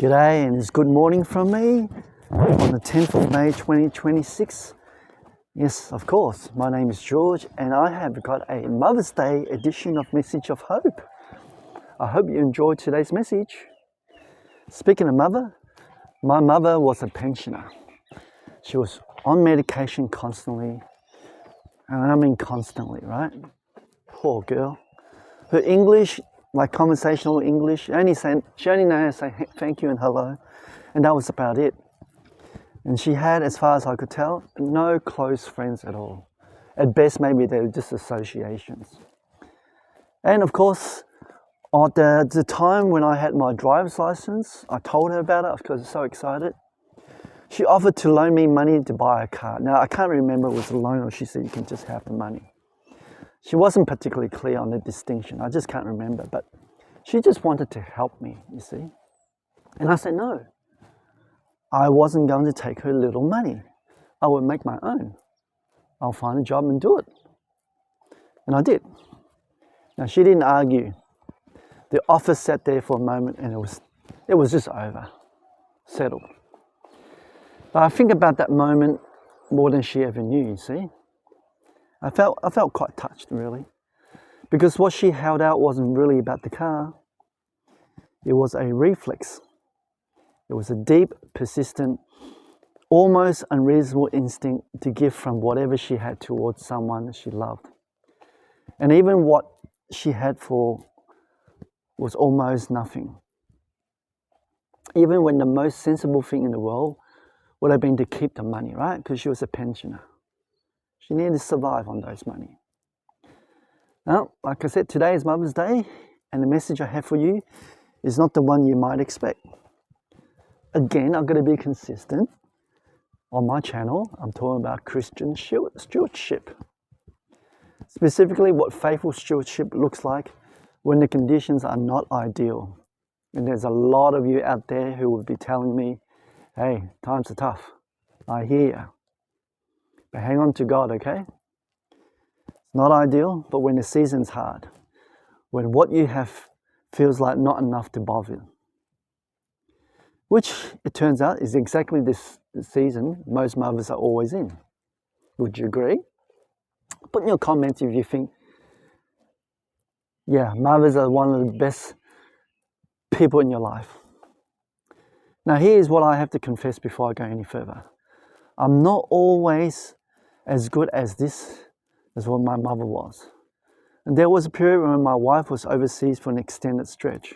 G'day, and it's good morning from me on the 10th of May 2026. Yes, of course, my name is George and I have got a Mother's Day edition of Message of Hope. I hope you enjoyed today's message. Speaking of mother, my mother was a pensioner. She was on medication constantly, and I mean constantly, right? Poor girl. Her English, like conversational English, she only knew how to say thank you and hello, and that was about it. And she had, as far as I could tell, no close friends at all. At best, maybe they were just associations. And of course, at the time when I had my driver's license, I told her about it because I was so excited. She offered to loan me money to buy a car. Now, I can't remember if it was a loan or she said you can just have the money. She wasn't particularly clear on the distinction. I just can't remember, but she just wanted to help me, you see. And I said no. I wasn't going to take her little money. I would make my own. I'll find a job and do it. And I did. Now, she didn't argue. The offer sat there for a moment and it was just over, settled. But I think about that moment more than she ever knew, you see. I felt quite touched, really, because what she held out wasn't really about the car. It was a reflex. It was a deep, persistent, almost unreasonable instinct to give from whatever she had towards someone she loved. And even what she had for was almost nothing. Even when the most sensible thing in the world would have been to keep the money, right? Because she was a pensioner. She needed to survive on those money. Now, like I said, today is Mother's Day, and the message I have for you is not the one you might expect. Again, I've got to be consistent. On my channel, I'm talking about Christian stewardship. Specifically, what faithful stewardship looks like when the conditions are not ideal. And there's a lot of you out there who would be telling me, hey, times are tough. I hear you. But hang on to God, okay? It's not ideal, but when the season's hard, when what you have feels like not enough to bother, which it turns out is exactly this season most mothers are always in. Would you agree? Put in your comments if you think, yeah, mothers are one of the best people in your life. Now, here's what I have to confess before I go any further. I'm not always as good as what my mother was. And there was a period when my wife was overseas for an extended stretch.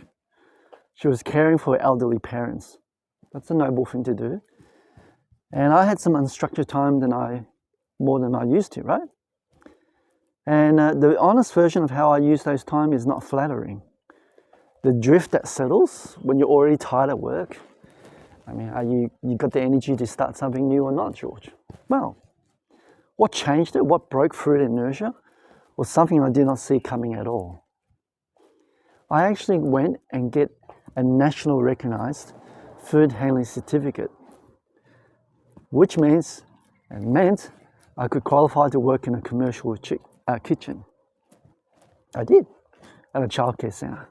She was caring for her elderly parents. That's a noble thing to do. And I had some unstructured time more than I used to, right? And the honest version of how I use those time is not flattering. The drift that settles when you're already tired at work. I mean, are you got the energy to start something new or not, George? Well, what changed it, what broke through the inertia, was something I did not see coming at all. I actually went and get a national recognized food handling certificate, which meant I could qualify to work in a commercial kitchen. I did, at a childcare center,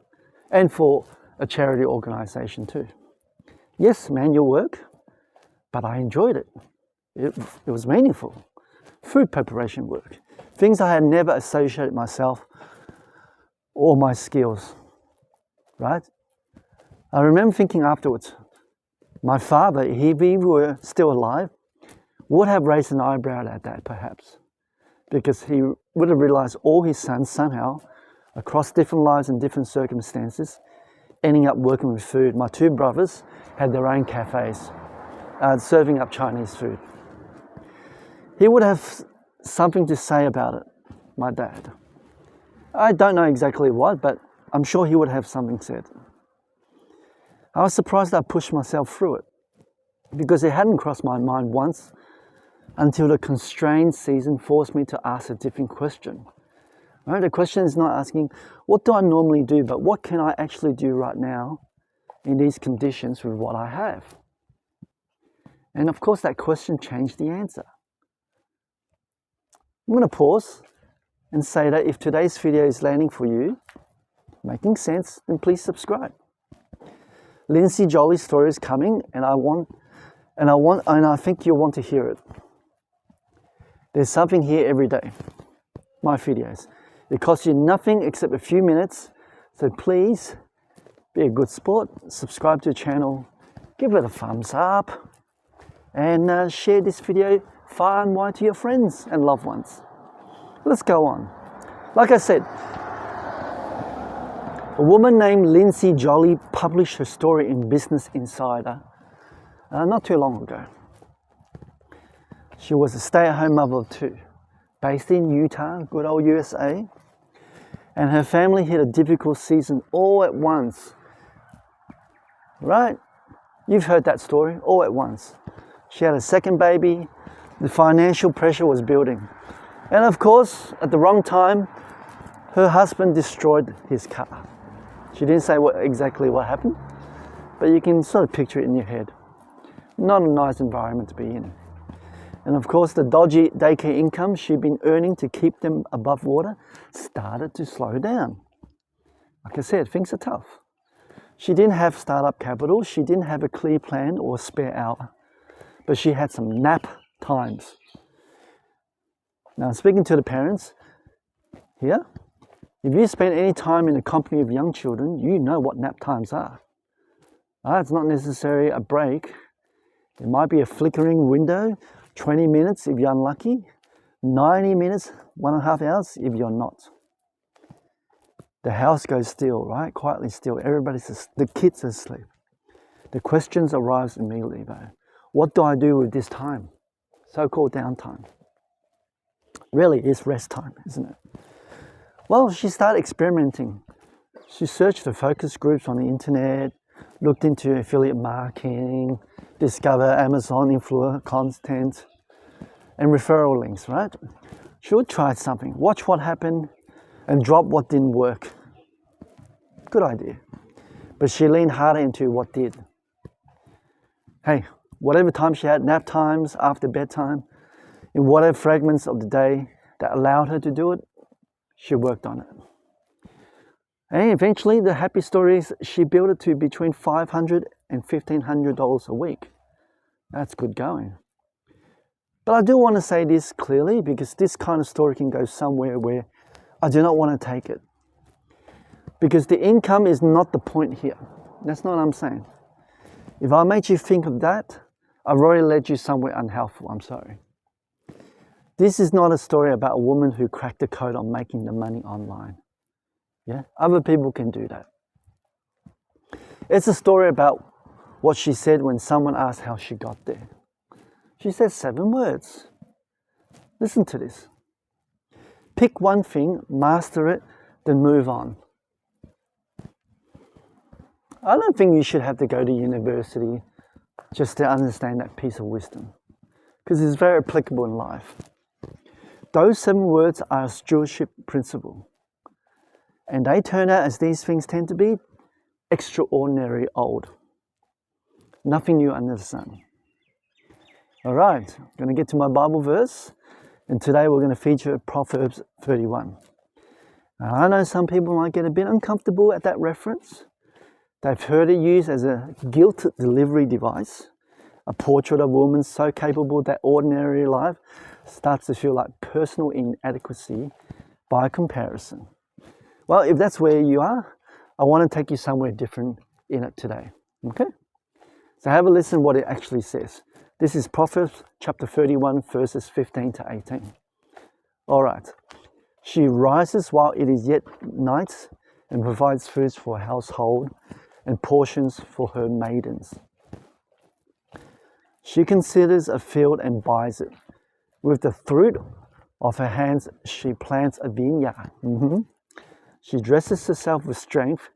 and for a charity organization too. Yes, manual work, but I enjoyed it. It was meaningful. Food preparation work, things I had never associated myself or my skills, right? I remember thinking afterwards, my father, if he were still alive, would have raised an eyebrow at that perhaps, because he would have realized all his sons somehow, across different lives and different circumstances, ending up working with food. My two brothers had their own cafes, serving up Chinese food. He would have something to say about it, my dad. I don't know exactly what, but I'm sure he would have something said. I was surprised I pushed myself through it, because it hadn't crossed my mind once until the constrained season forced me to ask a different question. Right? The question is not asking, what do I normally do, but what can I actually do right now in these conditions with what I have? And of course, that question changed the answer. I'm going to pause and say that if today's video is landing for you, making sense, then please subscribe. Lindsy Jolly's story is coming, and I think you'll want to hear it. There's something here every day. My videos. It costs you nothing except a few minutes, so please be a good sport, subscribe to the channel, give it a thumbs up, and share this video far and wide to your friends and loved ones. Let's go on. Like I said, a woman named Lindsy Jolly published her story in Business Insider not too long ago. She was a stay-at-home mother of two, based in Utah, good old USA, and her family hit a difficult season all at once. Right? You've heard that story, all at once. She had a second baby, the financial pressure was building. And of course, at the wrong time, her husband destroyed his car. She didn't say exactly what happened, but you can sort of picture it in your head. Not a nice environment to be in. And of course, the dodgy daycare income she'd been earning to keep them above water started to slow down. Like I said, things are tough. She didn't have startup capital, she didn't have a clear plan or a spare hour, but she had some nap times. Now, speaking to the parents here, if you spend any time in the company of young children, you know what nap times are. It's not necessarily a break. It might be a flickering window, 20 minutes if you're unlucky, 90 minutes, 1.5 hours if you're not. The house goes still, right? Quietly still. The kids are asleep. The questions arise immediately though. What do I do with this time? So-called downtime. Really, it's rest time, isn't it? Well, she started experimenting. She searched for focus groups on the internet, looked into affiliate marketing, discover Amazon influencer content, and referral links, right? She would try something, watch what happened, and drop what didn't work. Good idea. But she leaned harder into what did. Hey, whatever time she had, nap times, after bedtime, in whatever fragments of the day that allowed her to do it, she worked on it. And eventually, the happy story is she built it to between $500 and $1,500 a week. That's good going. But I do want to say this clearly, because this kind of story can go somewhere where I do not want to take it. Because the income is not the point here. That's not what I'm saying. If I made you think of that, I've already led you somewhere unhelpful. I'm sorry. This is not a story about a woman who cracked the code on making the money online. Yeah, other people can do that. It's a story about what she said when someone asked how she got there. She said 7 words. Listen to this. Pick one thing, master it, then move on. I don't think you should have to go to university just to understand that piece of wisdom, because it's very applicable in life. Those 7 words are a stewardship principle. And they turn out, as these things tend to be, extraordinary old. Nothing new under the sun. All right, I'm going to get to my Bible verse. And today we're going to feature Proverbs 31. Now, I know some people might get a bit uncomfortable at that reference. They've heard it used as a guilt delivery device. A portrait of a woman so capable that ordinary life starts to feel like personal inadequacy by comparison. Well, if that's where you are, I want to take you somewhere different in it today. Okay? So have a listen what it actually says. This is Proverbs chapter 31, verses 15 to 18. All right. She rises while it is yet night and provides foods for her household and portions for her maidens. She considers a field and buys it. With the fruit of her hands, she plants a vineyard. She dresses herself with strength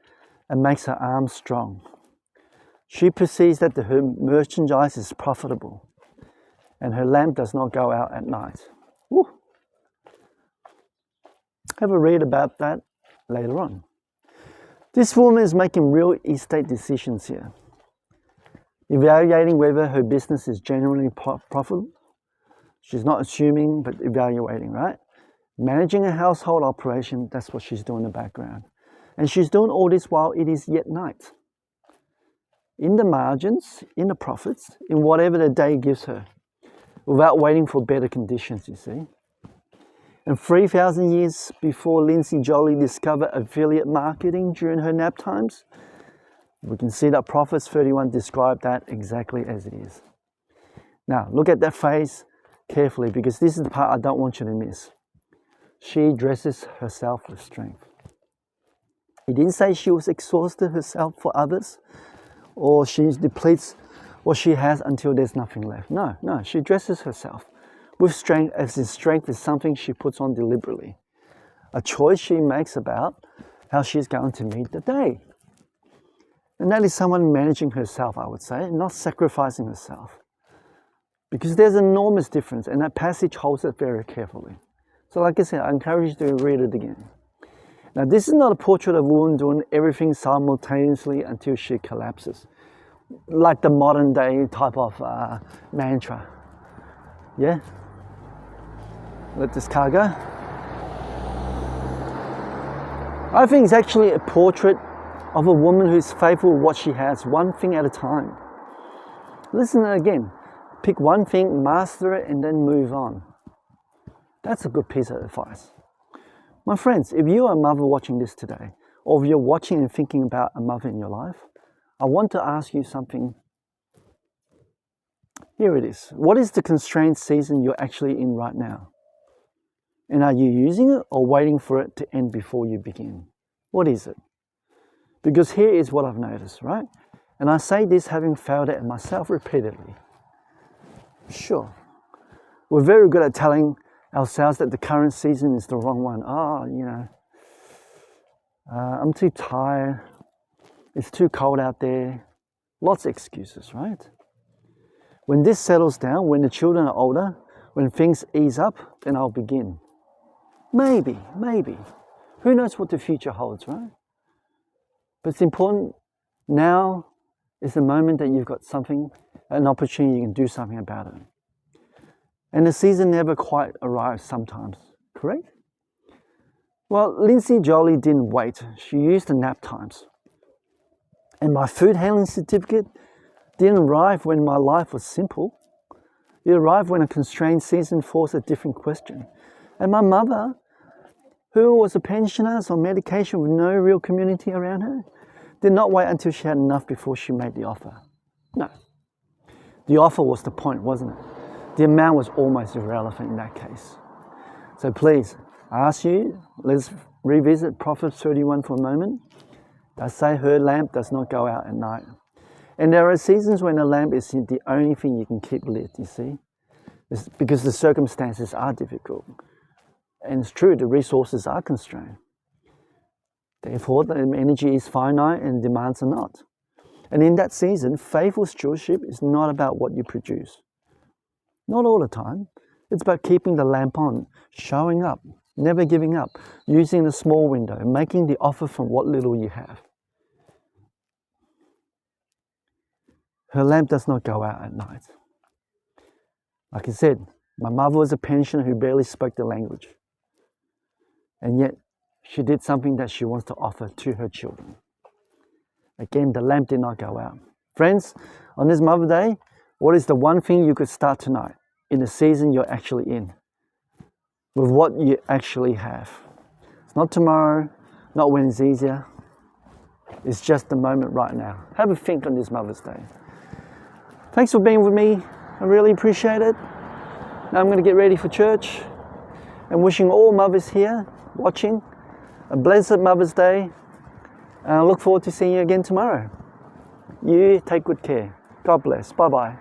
and makes her arms strong. She perceives that her merchandise is profitable, and her lamp does not go out at night. Woo. Have a read about that later on. This woman is making real estate decisions here, evaluating whether her business is genuinely profitable. She's not assuming, but evaluating, right? Managing a household operation, that's what she's doing in the background. And she's doing all this while it is yet night. in the margins, in the profits, in whatever the day gives her, without waiting for better conditions, you see. And 3,000 years before Lindsy Jolly discovered affiliate marketing during her nap times, we can see that Proverbs 31 described that exactly as it is. Now, look at that phrase carefully, because this is the part I don't want you to miss. She dresses herself with strength. It didn't say she was exhausted herself for others, or she depletes what she has until there's nothing left. No, she dresses herself with strength, as in strength is something she puts on deliberately. A choice she makes about how she's going to meet the day. And that is someone managing herself, I would say, not sacrificing herself. Because there's an enormous difference, and that passage holds it very carefully. So like I said, I encourage you to read it again. Now, this is not a portrait of a woman doing everything simultaneously until she collapses, like the modern day type of mantra. Yeah? Let this car go. I think it's actually a portrait of a woman who's faithful with what she has, one thing at a time. Listen again. Pick one thing, master it, and then move on. That's a good piece of advice. My friends, if you are a mother watching this today, or if you're watching and thinking about a mother in your life, I want to ask you something. Here it is. What is the constraint season you're actually in right now? And are you using it or waiting for it to end before you begin? What is it? Because here is what I've noticed, right? And I say this having failed at myself repeatedly. Sure, we're very good at telling ourselves that the current season is the wrong one. I'm too tired. It's too cold out there. Lots of excuses, right? When this settles down, when the children are older, when things ease up, then I'll begin. Maybe. Who knows what the future holds, right? But it's important now is the moment that you've got something, an opportunity, you can do something about it. And the season never quite arrives sometimes, correct? Well, Lindsy Jolly didn't wait. She used the nap times. And my food handling certificate didn't arrive when my life was simple. It arrived when a constrained season forced a different question. And my mother, who was a pensioner on medication with no real community around her, did not wait until she had enough before she made the offer. No. The offer was the point, wasn't it? The amount was almost irrelevant in that case. So please, I ask you, let's revisit Proverbs 31 for a moment. I say her lamp does not go out at night. And there are seasons when a lamp is the only thing you can keep lit, you see? It's because the circumstances are difficult. And it's true, the resources are constrained. Therefore, the energy is finite and demands are not. And in that season, faithful stewardship is not about what you produce. Not all the time. It's about keeping the lamp on, showing up, never giving up, using the small window, making the offer from what little you have. Her lamp does not go out at night. Like I said, my mother was a pensioner who barely spoke the language. And yet, she did something that she wants to offer to her children. Again, the lamp did not go out. Friends, on this Mother's Day, what is the one thing you could start tonight in the season you're actually in? With what you actually have. It's not tomorrow, not when it's easier. It's just the moment right now. Have a think on this Mother's Day. Thanks for being with me. I really appreciate it. Now I'm going to get ready for church. I'm wishing all mothers here watching a blessed Mother's Day. And I look forward to seeing you again tomorrow. You take good care. God bless. Bye-bye.